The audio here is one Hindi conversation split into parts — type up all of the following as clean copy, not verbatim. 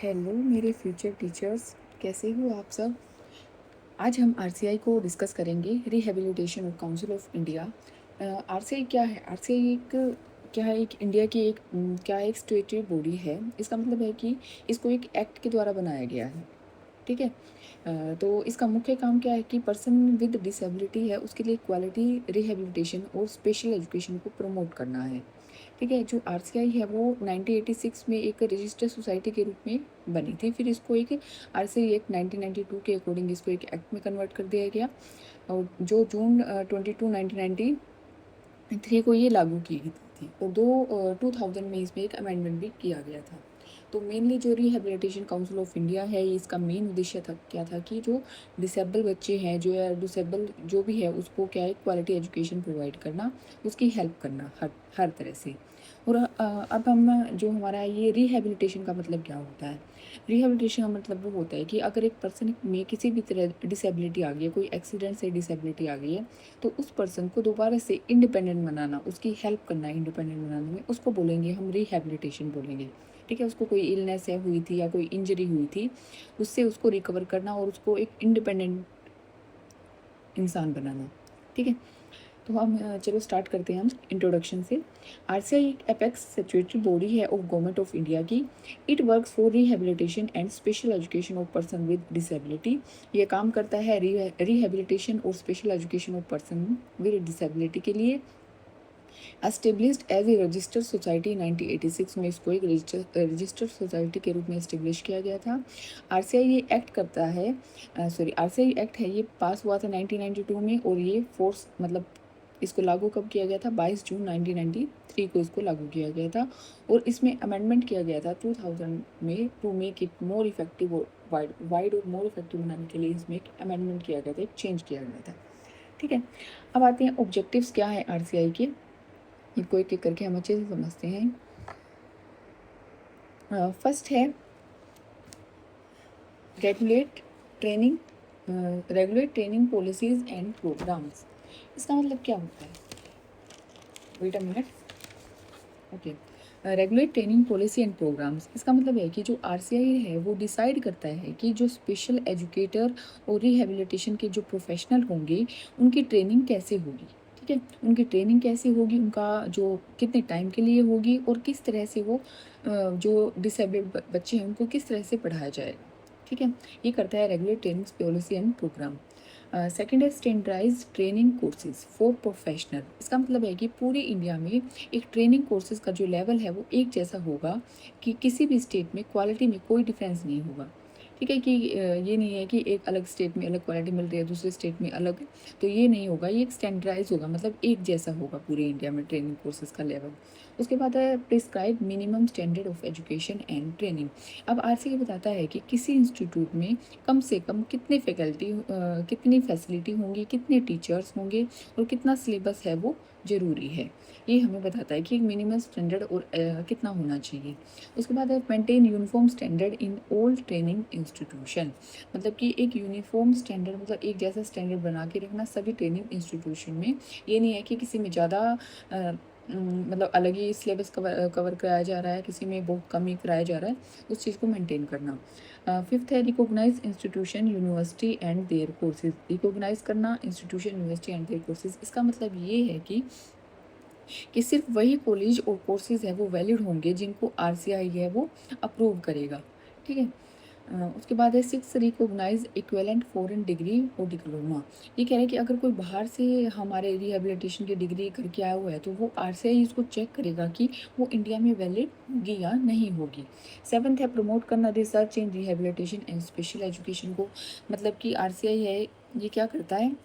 हेलो मेरे फ्यूचर टीचर्स, कैसे हो आप सब। आज हम आरसीआई को डिस्कस करेंगे, rehabilitation of council of India. RCI क्या है? आरसीआई एक इंडिया की क्या है, एक स्टेटरी बॉडी है। इसका मतलब है कि इसको एक एक्ट के द्वारा बनाया गया है। ठीक है। तो इसका मुख्य काम क्या है कि पर्सन विद डिसेबिलिटी है उसके लिए क्वालिटी रिहेबिलिटेशन और स्पेशल एजुकेशन को प्रमोट करना है। ठीक है। जो आरसीआई है वो 1986 में एक रजिस्टर्ड सोसाइटी के रूप में बनी थी। फिर इसको एक आरसीआई एक्ट 1992 के अकॉर्डिंग इसको एक एक्ट में कन्वर्ट कर दिया गया, और जो जून 22 1993 को ये लागू की गई थी। और 2000 में इसमें एक अमेंडमेंट भी किया गया था। तो मेनली जो रिहेबिलिटेशन काउंसिल ऑफ इंडिया है, इसका मेन उद्देश्य क्या था कि जो डिसेबल बच्चे हैं, जो या डिसेबल जो भी है, उसको क्या है, क्वालिटी एजुकेशन प्रोवाइड करना, उसकी हेल्प करना हर तरह से। और अब हम जो हमारा ये रिहेबिलिटेशन का मतलब क्या होता है। रिहेबिलिटेशन का मतलब वो होता है कि अगर एक पर्सन में किसी भी तरह डिसेबिलिटी आ गई है, कोई एक्सीडेंट से डिसेबिलिटी आ गई है, तो उस पर्सन को दोबारा से इंडिपेंडेंट बनाना, उसकी हेल्प करना इंडिपेंडेंट बनाने में, उसको बोलेंगे हम रिहेबिलिटेशन बोलेंगे। ठीक है। उसको कोई इलनेस है हुई थी या कोई इंजरी हुई थी, उससे उसको रिकवर करना और उसको एक इंडिपेंडेंट इंसान बनाना। ठीक है। तो हम चलो स्टार्ट करते हैं हम इंट्रोडक्शन से। आरसीआई एक एपेक्स स्टैट्यूटरी बॉडी है ऑफ गवर्नमेंट ऑफ इंडिया की। It works for rehabilitation and special education of person with disability. ये काम करता है रिहेबिलिटेशन और special education of person with disability के लिए। Established as a registered society 1986 में इसको एक रजिस्टर्ड सोसाइटी के रूप में इस्टेब्लिश किया गया था। आरसीआई ये एक्ट करता है, आरसीआई एक्ट है, ये पास हुआ था 1992 में, और ये फोर्स मतलब इसको लागू कब किया गया था? 22 जून 1993 को इसको लागू किया गया था। और इसमें अमेंडमेंट किया गया था 2000 में, to make it more effective और वाइड और मोर इफेक्टिव बनाने के लिए इसमें एक अमेंडमेंट किया गया था, एक चेंज किया गया था। ठीक है। अब आते हैं ऑब्जेक्टिव्स क्या है आरसीआई के, इनको एक एक करके हम अच्छे से समझते हैं। फर्स्ट है regulate training regulate training policies and programmes. इसका मतलब क्या होता है? Wait a minute. Okay. Regulate training policy and programmes, इसका मतलब है कि जो आरसीआई है वो डिसाइड करता है कि जो स्पेशल एजुकेटर और रिहेबिलिटेशन के जो प्रोफेशनल होंगे उनकी ट्रेनिंग कैसे होगी। ठीक है। उनकी ट्रेनिंग कैसे होगी, उनका जो कितने टाइम के लिए होगी, और किस तरह से वो जो डिसेबल्ड बच्चे हैं उनको किस तरह से पढ़ाया जाएगा। ठीक है। ये करता है regular training policy and programme. Second है standardise training courses for professional. इसका मतलब है कि पूरे इंडिया में एक ट्रेनिंग कोर्सेज का जो लेवल है वो एक जैसा होगा, कि किसी भी स्टेट में क्वालिटी में कोई डिफरेंस नहीं होगा। ठीक है। कि ये नहीं है कि एक अलग स्टेट में अलग क्वालिटी मिल रही है, दूसरे स्टेट में अलग, तो ये नहीं होगा। ये एक स्टैंडर्डाइज होगा, मतलब एक जैसा होगा पूरे इंडिया में ट्रेनिंग कोर्सेज का लेवल। उसके बाद है prescribe minimum standard of education and training. अब आरसीए बताता है कि किसी इंस्टीट्यूट में कम से कम कितनी फैसिलिटी होंगी, कितने टीचर्स होंगे, और कितना सिलेबस है वो ज़रूरी है। ये हमें बताता है कि एक मिनिमम स्टैंडर्ड और कितना होना चाहिए। उसके बाद है maintain uniform standard in all training institution. मतलब कि एक यूनिफॉर्म स्टैंडर्ड, मतलब एक जैसा स्टैंडर्ड बना के रखना सभी ट्रेनिंग इंस्टीट्यूशन में। ये नहीं है कि किसी में ज़्यादा मतलब अलग ही सिलेबस कवर कराया जा रहा है, किसी में बहुत कम ही कराया जा रहा है, उस चीज़ को मेंटेन करना। फिफ्थ है recognise institution university and their courses. Recognise करना institution university and their courses, इसका मतलब ये है कि सिर्फ वही कॉलेज और कोर्सेज है वो वैलिड होंगे जिनको आरसीआई है वो अप्रूव करेगा। ठीक है। उसके बाद है six recognise equivalent foreign degree और डिप्लोमा। ये कह रहे हैं कि अगर कोई बाहर से हमारे रिहेबिलिटेशन की डिग्री करके आया हुआ है तो वो आरसीआई इसको चेक करेगा कि वो इंडिया में वैलिड होगी या नहीं होगी। सेवन्थ है प्रमोट करना research in rehabilitation and special education को। मतलब कि आरसीआई है ये क्या करता है,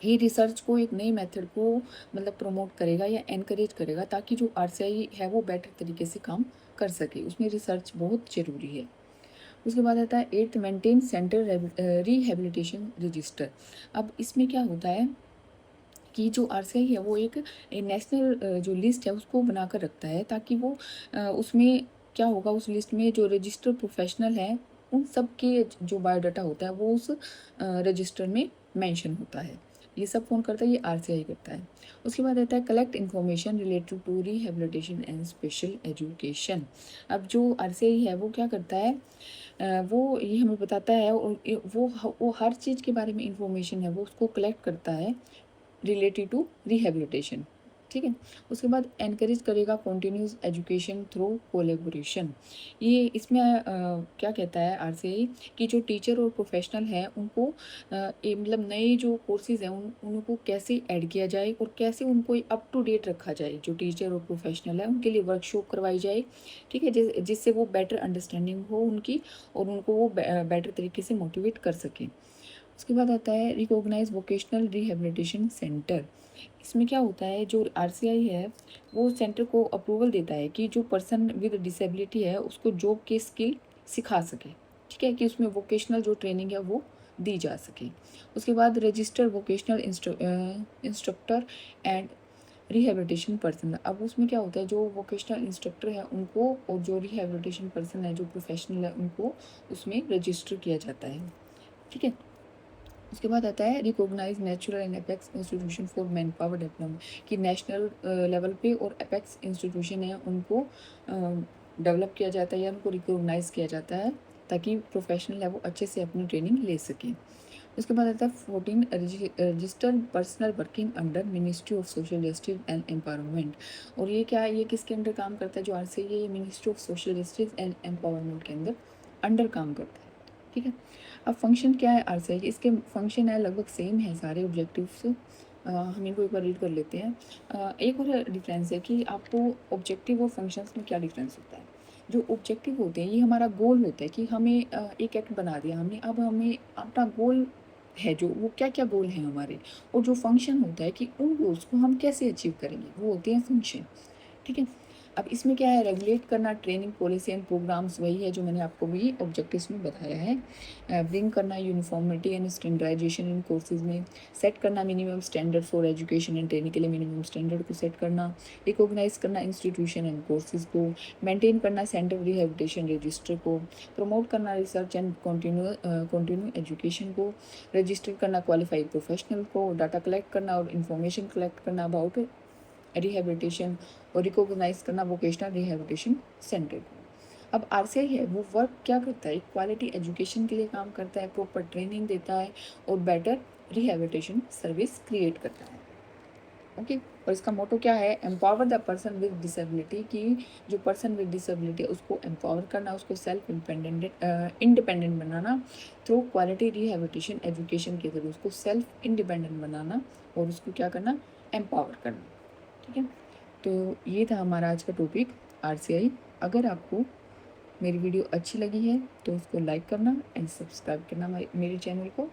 ये रिसर्च को, एक नई मेथड को मतलब प्रमोट करेगा या एनकरेज करेगा, ताकि जो आरसीआई है वो बेटर तरीके से काम कर सके। उसमें रिसर्च बहुत ज़रूरी है। उसके बाद आता है eighth maintain centre rehabilitation register. अब इसमें क्या होता है कि जो आरसीआई है वो एक नेशनल जो लिस्ट है उसको बनाकर रखता है, ताकि वो उसमें क्या होगा, उस लिस्ट में जो रजिस्टर्ड प्रोफेशनल है उन सब के जो बायोडाटा होता है वो उस रजिस्टर में मेंशन होता है। ये सब कौन करता है? ये RCI करता है। उसके बाद आता है collect information related to rehabilitation and special education. अब जो RCI है वो क्या करता है, वो ये हमें बताता है, और वो हर चीज़ के बारे में इंफॉर्मेशन है वो उसको कलेक्ट करता है रिलेटेड टू रिहेबिलिटेशन। ठीक है। उसके बाद एनकरेज करेगा कॉन्टिन्यूस एजुकेशन थ्रू कोलेबोरेशन। ये इसमें क्या कहता है RCI कि जो टीचर और प्रोफेशनल हैं उनको मतलब नए जो कोर्सेज हैं उनको कैसे ऐड किया जाए और कैसे उनको अप टू डेट रखा जाए। जो टीचर और प्रोफेशनल है उनके लिए वर्कशॉप करवाई जाए। ठीक है, जिससे वो बेटर अंडरस्टैंडिंग हो उनकी, और उनको वो बेटर तरीके से मोटिवेट कर सकें। उसके बाद आता है रिकॉग्नाइज वोकेशनल रिहेबिलिटेशन सेंटर। इसमें क्या होता है, जो RCI है वो सेंटर को अप्रूवल देता है कि जो पर्सन विद डिसेबिलिटी है उसको जॉब के स्किल सिखा सके। ठीक है, कि उसमें वोकेशनल जो ट्रेनिंग है वो दी जा सके। उसके बाद register vocational instructor and rehabilitation person. अब उसमें क्या होता है, जो वोकेशनल इंस्ट्रक्टर है उनको, और जो रिहेबिलिटेशन पर्सन है जो प्रोफेशनल है उनको उसमें रजिस्टर किया जाता है। ठीक है। उसके बाद आता है recognise natural and apex institution for man power development, कि नेशनल लेवल पे और एपेक्स इंस्टीट्यूशन है उनको डेवलप किया जाता है या उनको रिकॉग्नाइज किया जाता है ताकि प्रोफेशनल है वो अच्छे से अपनी ट्रेनिंग ले सकें। उसके बाद आता है 14 registered personal working under ministry of social justice and empowerment. और ये क्या है, ये किसके अंडर काम करता है? जो RCI है ये ministry of social justice and empowerment के अंडर काम करता है। ठीक है। अब फंक्शन क्या है RCI के? इसके फंक्शन है लगभग सेम है सारे ऑब्जेक्टिव्स। हम इनको एक बार रीड कर लेते हैं। एक और डिफरेंस है कि आपको ऑब्जेक्टिव और फंक्शंस में क्या डिफरेंस होता है। जो ऑब्जेक्टिव होते हैं ये हमारा गोल होता है कि हमें एक एक्ट बना दिया हमने, अब हमें अपना गोल है जो, वो क्या क्या गोल हैं हमारे। और जो फंक्शन होता है कि उन गोल्स को हम कैसे अचीव करेंगे, वो होते हैं फंक्शन। ठीक है। अब इसमें क्या है, रेगुलेट करना ट्रेनिंग पॉलिसी एंड प्रोग्राम्स, वही है जो मैंने आपको भी ऑब्जेक्टिव्स में बताया है। ब्रिंग करना uniformity and standardisation in courses में। सेट करना minimum standard for education and training के लिए मिनिमम स्टैंडर्ड को सेट करना। रिकॉग्नाइज करना इंस्टीट्यूशन एंड कोर्सेज को। मेंटेन करना सेंटर रिहेबिलिटेशन रजिस्टर को। प्रमोट करना रिसर्च एंड कंटिन्यू एजुकेशन को। रजिस्टर करना क्वालिफाइड प्रोफेशनल को। डाटा कलेक्ट करना और इन्फॉर्मेशन कलेक्ट करना अबाउट रिहेबिलिटेशन, और रिकॉग्नाइज करना वोकेशनल रिहेबिलिटेशन सेंटर को। अब RCI है वो वर्क क्या करता है, क्वालिटी एजुकेशन के लिए काम करता है, प्रॉपर ट्रेनिंग देता है और बेटर रिहेबिलिटेशन सर्विस क्रिएट करता है। ओके। और इसका मोटो क्या है, empower the person with disability, की जो पर्सन विद डिसेबिलिटी है उसको एम्पावर करना, उसको सेल्फ इंडिपेंडेंट बनाना थ्रू क्वालिटी रिहेबिलिटेशन एजुकेशन के जरिए उसको सेल्फ इंडिपेंडेंट बनाना और उसको क्या करना, एम्पावर करना। ठीक है। तो ये था हमारा आज का टॉपिक RCI। अगर आपको मेरी वीडियो अच्छी लगी है तो उसको लाइक करना एंड सब्सक्राइब करना मेरे चैनल को।